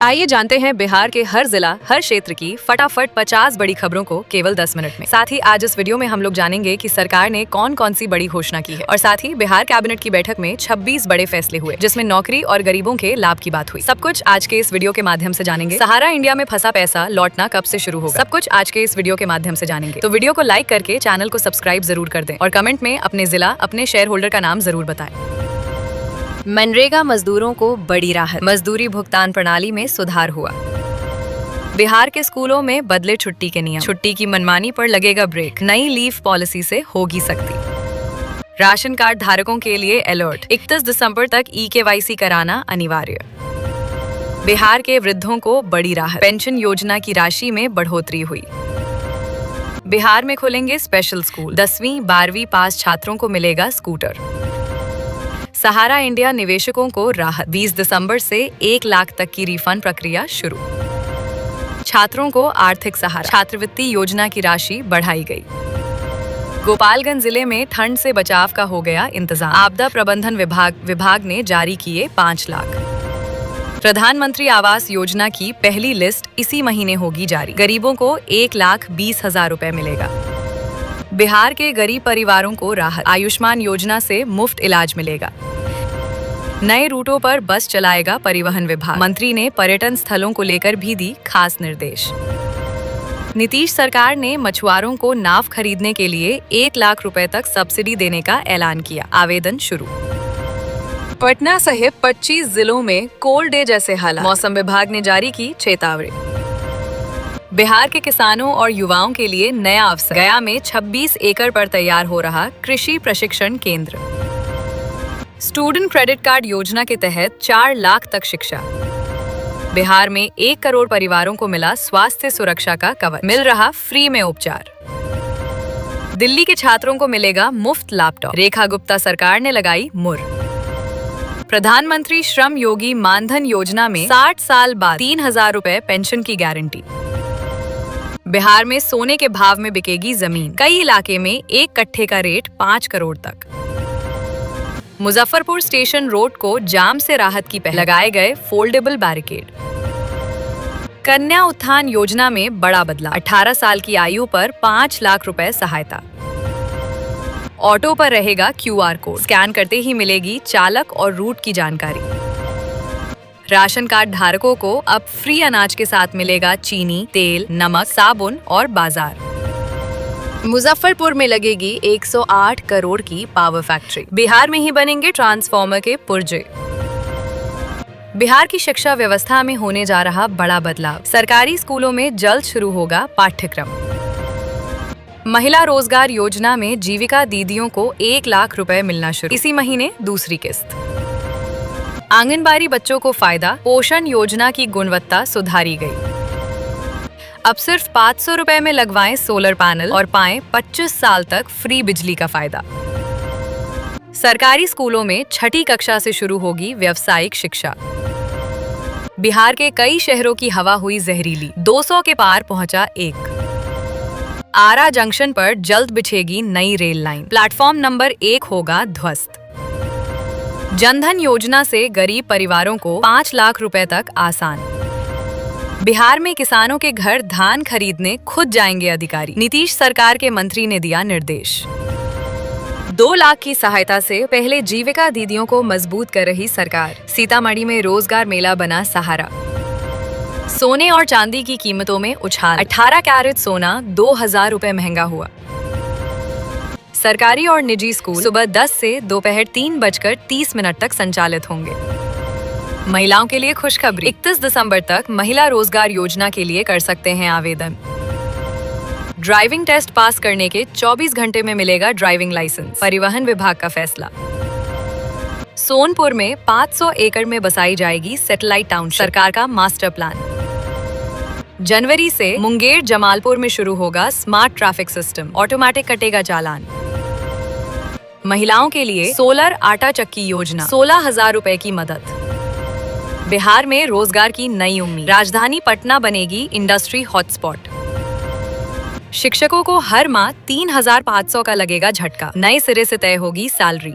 आइए जानते हैं बिहार के हर जिला हर क्षेत्र की फटाफट 50 बड़ी खबरों को केवल 10 मिनट में। साथ ही आज इस वीडियो में हम लोग जानेंगे कि सरकार ने कौन कौन सी बड़ी घोषणा की है और साथ ही बिहार कैबिनेट की बैठक में 26 बड़े फैसले हुए जिसमें नौकरी और गरीबों के लाभ की बात हुई। सब कुछ आज के इस वीडियो के माध्यम से जानेंगे। सहारा इंडिया में फंसा पैसा लौटना कब से शुरू होगा, सब कुछ आज के इस वीडियो के माध्यम से जानेंगे। तो वीडियो को लाइक करके चैनल को सब्सक्राइब जरूर कर दें और कमेंट में अपने जिला अपने शेयर होल्डर का नाम जरूर बताएं। मनरेगा मजदूरों को बड़ी राहत, मजदूरी भुगतान प्रणाली में सुधार हुआ। बिहार के स्कूलों में बदले छुट्टी के नियम, छुट्टी की मनमानी पर लगेगा ब्रेक, नई लीव पॉलिसी से होगी सख्ती। राशन कार्ड धारकों के लिए अलर्ट, 31 दिसंबर तक ई-केवाईसी कराना अनिवार्य। बिहार के वृद्धों को बड़ी राहत, पेंशन योजना की राशि में बढ़ोतरी हुई। बिहार में खुलेंगे स्पेशल स्कूल, 10वीं 12वीं पास छात्रों को मिलेगा स्कूटर। सहारा इंडिया निवेशकों को राहत, 20 दिसंबर से 1 लाख तक की रिफंड प्रक्रिया शुरू। छात्रों को आर्थिक सहारा, छात्रवृत्ति योजना की राशि बढ़ाई गई। गोपालगंज जिले में ठंड से बचाव का हो गया इंतजाम, आपदा प्रबंधन विभाग ने जारी किए 5 लाख। प्रधानमंत्री आवास योजना की पहली लिस्ट इसी महीने होगी जारी, गरीबों को 1,20,000 रुपए मिलेगा। बिहार के गरीब परिवारों को राहत, आयुष्मान योजना से मुफ्त इलाज मिलेगा। नए रूटों पर बस चलाएगा परिवहन विभाग, मंत्री ने पर्यटन स्थलों को लेकर भी दी खास निर्देश। नीतीश सरकार ने मछुआरों को नाव खरीदने के लिए 1 लाख रुपए तक सब्सिडी देने का ऐलान किया, आवेदन शुरू। पटना सहित 25 जिलों में कोल्ड डे जैसे हालात, मौसम विभाग ने जारी की चेतावनी। बिहार के किसानों और युवाओं के लिए नया अवसर, गया में 26 एकड़ पर तैयार हो रहा कृषि प्रशिक्षण केंद्र। स्टूडेंट क्रेडिट कार्ड योजना के तहत 4 लाख तक शिक्षा। बिहार में 1 करोड़ परिवारों को मिला स्वास्थ्य सुरक्षा का कवर, मिल रहा फ्री में उपचार। दिल्ली के छात्रों को मिलेगा मुफ्त लैपटॉप, रेखा गुप्ता सरकार ने लगाई मुहर। प्रधानमंत्री श्रम योगी मानधन योजना में 60 साल बाद 3,000 रुपए पेंशन की गारंटी। बिहार में सोने के भाव में बिकेगी जमीन, कई इलाके में 1 कट्ठे का रेट 5 करोड़ तक। मुजफ्फरपुर स्टेशन रोड को जाम से राहत की पहल, लगाए गए फोल्डेबल बैरिकेड। कन्या उत्थान योजना में बड़ा बदलाव, 18 साल की आयु पर 5 लाख रुपए सहायता। ऑटो पर रहेगा QR कोड, स्कैन करते ही मिलेगी चालक और रूट की जानकारी। राशन कार्ड धारकों को अब फ्री अनाज के साथ मिलेगा चीनी, तेल, नमक, साबुन और बाजार। मुजफ्फरपुर में लगेगी 108 करोड़ की पावर फैक्ट्री। बिहार में ही बनेंगे ट्रांसफार्मर के पुर्जे। बिहार की शिक्षा व्यवस्था में होने जा रहा बड़ा बदलाव, सरकारी स्कूलों में जल्द शुरू होगा पाठ्यक्रम। महिला रोजगार योजना में जीविका दीदियों को 1 लाख रुपए मिलना शुरू, इसी महीने दूसरी किस्त। आंगनबाड़ी बच्चों को फायदा, पोषण योजना की गुणवत्ता सुधारी गई। अब सिर्फ 500 रुपए में लगवाएं सोलर पैनल और पाएं 25 साल तक फ्री बिजली का फायदा। सरकारी स्कूलों में 6ठी कक्षा से शुरू होगी व्यावसायिक शिक्षा। बिहार के कई शहरों की हवा हुई जहरीली, 200 के पार पहुंचा 1। आरा जंक्शन पर जल्द बिछेगी नई रेल लाइन, प्लेटफॉर्म नंबर 1 होगा ध्वस्त। जनधन योजना से गरीब परिवारों को 5 लाख रुपए तक आसान। बिहार में किसानों के घर धान खरीदने खुद जाएंगे अधिकारी, नीतीश सरकार के मंत्री ने दिया निर्देश। 2 लाख की सहायता से पहले जीविका दीदियों को मजबूत कर रही सरकार, सीतामढ़ी में रोजगार मेला बना सहारा। सोने और चांदी की कीमतों में उछाल, 18 कैरेट सोना 2,000 रुपए महंगा हुआ। सरकारी और निजी स्कूल सुबह 10 से दोपहर 3:30 तक संचालित होंगे। महिलाओं के लिए खुशखबरी, 31 दिसंबर तक महिला रोजगार योजना के लिए कर सकते हैं आवेदन। ड्राइविंग टेस्ट पास करने के 24 घंटे में मिलेगा ड्राइविंग लाइसेंस, परिवहन विभाग का फैसला। सोनपुर में 500 एकड़ में बसाई जाएगी सैटेलाइट टाउन, सरकार का मास्टर प्लान। जनवरी से मुंगेर जमालपुर में शुरू होगा स्मार्ट ट्रैफिक सिस्टम, ऑटोमेटिक कटेगा चालान। महिलाओं के लिए सोलर आटा चक्की योजना, 16,000 रुपए की मदद। बिहार में रोजगार की नई उम्मीद, राजधानी पटना बनेगी इंडस्ट्री हॉटस्पॉट। शिक्षकों को हर माह 3,500 का लगेगा झटका, नए सिरे से तय होगी सैलरी।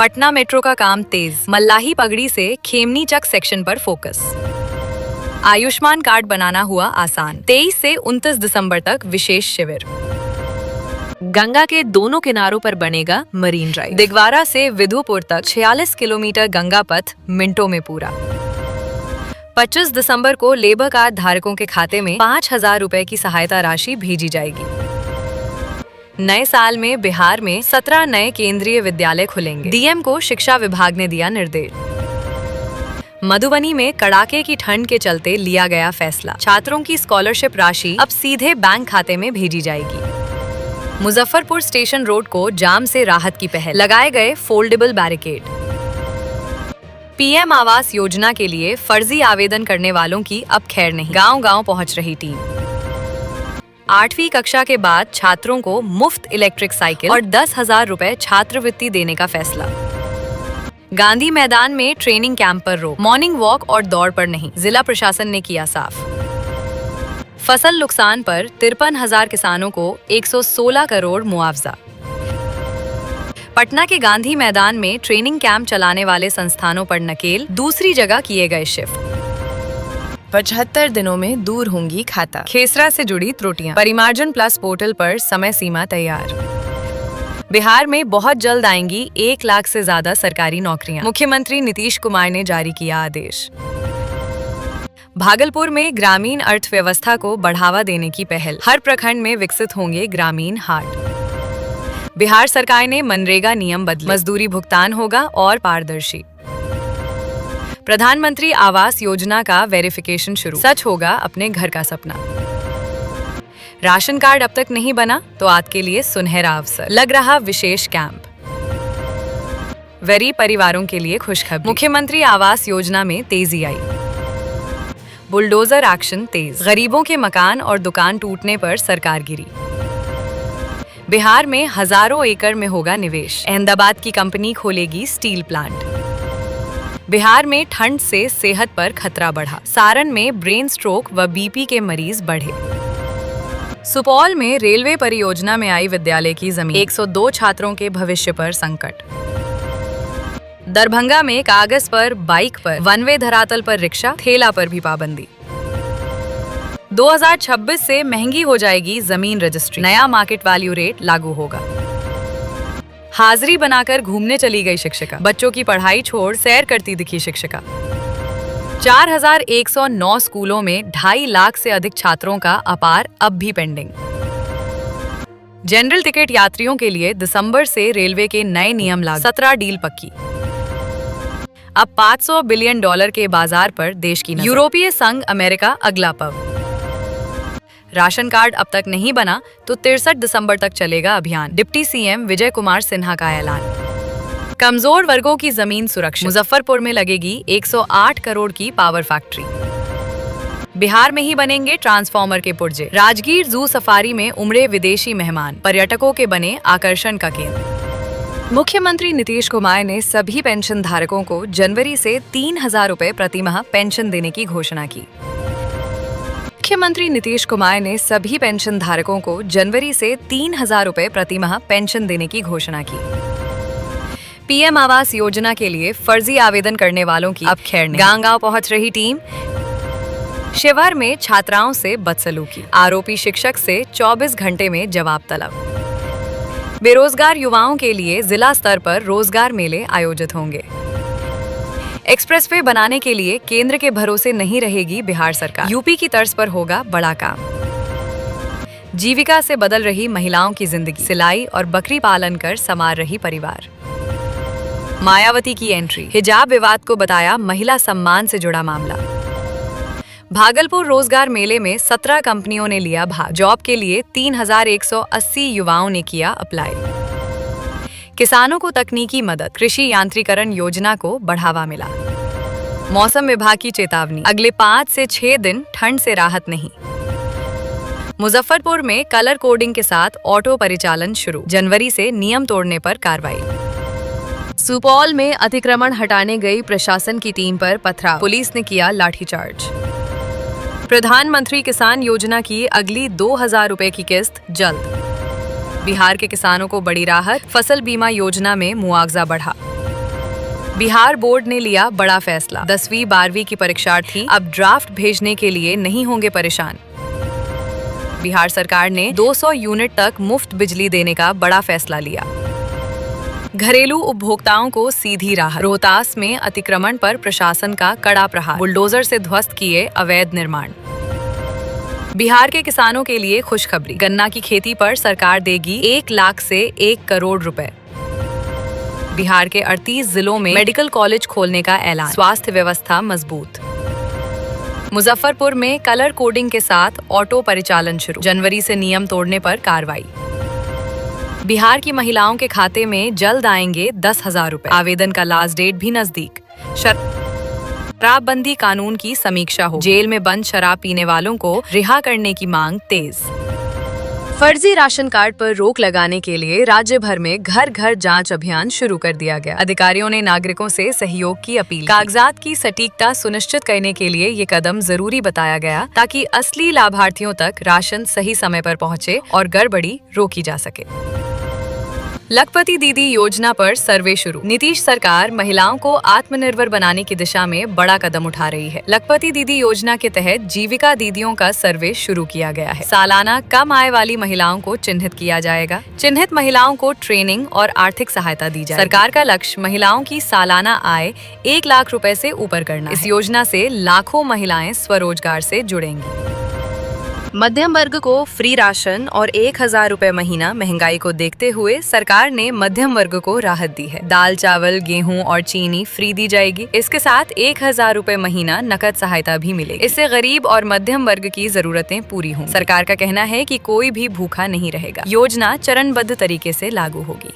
पटना मेट्रो का काम तेज, मल्लाही पगड़ी से खेमनी चक सेक्शन पर फोकस। आयुष्मान कार्ड बनाना हुआ आसान, 23 से 29 दिसंबर तक विशेष शिविर। गंगा के दोनों किनारों पर बनेगा मरीन ड्राइव। दिगवारा से विधुपुर तक 46 किलोमीटर गंगा पथ मिनटों में पूरा। 25 दिसंबर को लेबर कार्ड धारकों के खाते में 5,000 रुपए की सहायता राशि भेजी जाएगी। नए साल में बिहार में 17 नए केंद्रीय विद्यालय खुलेंगे, डीएम को शिक्षा विभाग ने दिया निर्देश। मधुबनी में कड़ाके की ठंड के चलते लिया गया फैसला, छात्रों की स्कॉलरशिप राशि अब सीधे बैंक खाते में भेजी जाएगी। मुजफ्फरपुर स्टेशन रोड को जाम से राहत की पहल, लगाए गए foldable barricade. PM Awas Yojana के लिए फर्जी आवेदन करने वालों की अब खैर नहीं, गांव-गांव पहुंच रही टीम। 8वीं कक्षा के बाद छात्रों को मुफ्त इलेक्ट्रिक साइकिल और 10,000 रुपए छात्रवृत्ति देने का फैसला। गांधी मैदान में ट्रेनिंग कैंप पर रोक, मॉर्निंग वॉक और दौड़ पर नहीं, जिला प्रशासन ने किया साफ। फसल नुकसान पर 53,000 किसानों को 116 करोड़ मुआवजा। पटना के गांधी मैदान में ट्रेनिंग कैंप चलाने वाले संस्थानों पर नकेल, दूसरी जगह किए गए शिफ्ट। 75 दिनों में दूर होंगी खाता। खेसरा से जुड़ी त्रुटियां, परिमार्जन प्लस पोर्टल पर समय सीमा तैयार। बिहार में बहुत जल्द आएंगी 1 लाख से ज्यादा सरकारी नौकरियां, मुख्यमंत्री नीतीश कुमार ने जारी किया आदेश। भागलपुर में ग्रामीण अर्थव्यवस्था को बढ़ावा देने की पहल, हर प्रखंड में विकसित होंगे ग्रामीण हाट। बिहार सरकार ने मनरेगा नियम बदले, मजदूरी भुगतान होगा और पारदर्शी। प्रधानमंत्री आवास योजना का वेरिफिकेशन शुरू, सच होगा अपने घर का सपना। राशन कार्ड अब तक नहीं बना तो आपके लिए सुनहरा अवसर, लग रहा विशेष कैंप। गरीब परिवारों के लिए खुशखबरी, मुख्यमंत्री आवास योजना में तेजी आई। बुलडोजर एक्शन तेज, गरीबों के मकान और दुकान टूटने पर सरकार गिरी। बिहार में हजारों एकड़ में होगा निवेश, अहमदाबाद की कंपनी खोलेगी स्टील प्लांट। बिहार में ठंड से सेहत पर खतरा बढ़ा, सारण में ब्रेन स्ट्रोक व बीपी के मरीज बढ़े। सुपौल में रेलवे परियोजना में आई विद्यालय की जमीन, 102 छात्रों के भविष्य पर संकट। दरभंगा में कागज पर बाइक पर, वन वे धरातल पर रिक्शा, ठेला पर भी पाबंदी। 2026 से महंगी हो जाएगी जमीन रजिस्ट्री, नया मार्केट वैल्यू रेट लागू होगा। हाजिरी बनाकर घूमने चली गई शिक्षिका, बच्चों की पढ़ाई छोड़ सैर करती दिखी शिक्षिका। 4,109 स्कूलों में 2.5 लाख से अधिक छात्रों का अपार अब भी पेंडिंग। जनरल टिकट यात्रियों के लिए दिसंबर से रेलवे के नए नियम लागू, 17 डील पक्की। अब $500 बिलियन के बाजार पर देश की नजर। यूरोपीय संघ अमेरिका अगला पव। राशन कार्ड अब तक नहीं बना तो 63 दिसंबर तक चलेगा अभियान, डिप्टी सीएम विजय कुमार सिन्हा का ऐलान। कमजोर वर्गों की जमीन सुरक्षित, मुजफ्फरपुर में लगेगी 108 करोड़ की पावर फैक्ट्री। बिहार में ही बनेंगे ट्रांसफार्मर के पुर्जे। राजगीर जू सफारी में उमड़े विदेशी मेहमान, पर्यटकों के बने आकर्षण का केंद्र। मुख्यमंत्री नीतीश कुमार ने सभी पेंशन धारकों को जनवरी से 3,000 रुपए प्रतिमाह पेंशन देने की घोषणा की। मुख्यमंत्री नीतीश कुमार ने सभी पेंशन धारकों को जनवरी से 3,000 रुपए प्रतिमाह पेंशन देने की घोषणा की। पीएम आवास योजना के लिए फर्जी आवेदन करने वालों की अब खैर नहीं, गांव-गांव पहुंच रही टीम। शिवहर में छात्राओं से बदसलूकी, आरोपी शिक्षक से 24 घंटे में जवाब तलब। बेरोजगार युवाओं के लिए जिला स्तर पर रोजगार मेले आयोजित होंगे। एक्सप्रेसवे बनाने के लिए केंद्र के भरोसे नहीं रहेगी बिहार सरकार, यूपी की तर्ज पर होगा बड़ा काम। जीविका से बदल रही महिलाओं की जिंदगी, सिलाई और बकरी पालन कर संवार रही परिवार। मायावती की एंट्री, हिजाब विवाद को बताया महिला सम्मान से जुड़ा मामला। भागलपुर रोजगार मेले में 17 कंपनियों ने लिया भाग, जॉब के लिए 3,180 युवाओं ने किया अप्लाई। किसानों को तकनीकी मदद, कृषि यांत्रिकरण योजना को बढ़ावा मिला। मौसम विभाग की चेतावनी, अगले 5 से 6 दिन ठंड से राहत नहीं। मुजफ्फरपुर में कलर कोडिंग के साथ ऑटो परिचालन शुरू, जनवरी से नियम तोड़ने पर कार्रवाई। सुपौल में अतिक्रमण हटाने गई प्रशासन की टीम पर पथराव, पुलिस ने किया लाठीचार्ज। प्रधानमंत्री किसान योजना की अगली 2,000 रुपए की किस्त जल्द। बिहार के किसानों को बड़ी राहत, फसल बीमा योजना में मुआवजा बढ़ा। बिहार बोर्ड ने लिया बड़ा फैसला। 10वीं 12वीं की परीक्षार्थी अब ड्राफ्ट भेजने के लिए नहीं होंगे परेशान। बिहार सरकार ने 200 यूनिट तक मुफ्त बिजली देने का बड़ा फैसला लिया। घरेलू उपभोक्ताओं को सीधी राहत। रोहतास में अतिक्रमण पर प्रशासन का कड़ा प्रहार। बुलडोजर से ध्वस्त किए अवैध निर्माण। बिहार के किसानों के लिए खुशखबरी। गन्ना की खेती पर सरकार देगी 1 लाख से 1 करोड़ रुपए। बिहार के 38 जिलों में मेडिकल कॉलेज खोलने का ऐलान। स्वास्थ्य व्यवस्था मजबूत। मुजफ्फरपुर में कलर कोडिंग के साथ ऑटो परिचालन शुरू। जनवरी से नियम तोड़ने पर कार्रवाई। बिहार की महिलाओं के खाते में जल्द आएंगे 10,000 रुपए। आवेदन का लास्ट डेट भी नजदीक। शराबबंदी कानून की समीक्षा हो। जेल में बंद शराब पीने वालों को रिहा करने की मांग तेज। फर्जी राशन कार्ड पर रोक लगाने के लिए राज्य भर में घर घर जांच अभियान शुरू कर दिया गया। अधिकारियों ने नागरिकों से सहयोग की अपील। कागजात की सटीकता सुनिश्चित करने के लिए ये कदम जरूरी बताया गया ताकि असली लाभार्थियों तक राशन सही समय पर पहुंचे और गड़बड़ी रोकी जा सके। लखपति दीदी योजना पर सर्वे शुरू। नीतीश सरकार महिलाओं को आत्मनिर्भर बनाने की दिशा में बड़ा कदम उठा रही है। लखपति दीदी योजना के तहत जीविका दीदियों का सर्वे शुरू किया गया है। सालाना कम आय वाली महिलाओं को चिन्हित किया जाएगा। चिन्हित महिलाओं को ट्रेनिंग और आर्थिक सहायता दी जाएगी। सरकार का लक्ष्य महिलाओं की सालाना आय 1 लाख रुपए से ऊपर करना। इस योजना से लाखों महिलाएं स्वरोजगार से जुड़ेंगी। मध्यम वर्ग को फ्री राशन और 1,000 रुपए महीना। महंगाई को देखते हुए सरकार ने मध्यम वर्ग को राहत दी है। दाल, चावल, गेहूं और चीनी फ्री दी जाएगी। इसके साथ 1,000 रुपए महीना नकद सहायता भी मिलेगी। इससे गरीब और मध्यम वर्ग की जरूरतें पूरी होंगी। सरकार का कहना है कि कोई भी भूखा नहीं रहेगा। योजना चरणबद्ध तरीके से लागू होगी।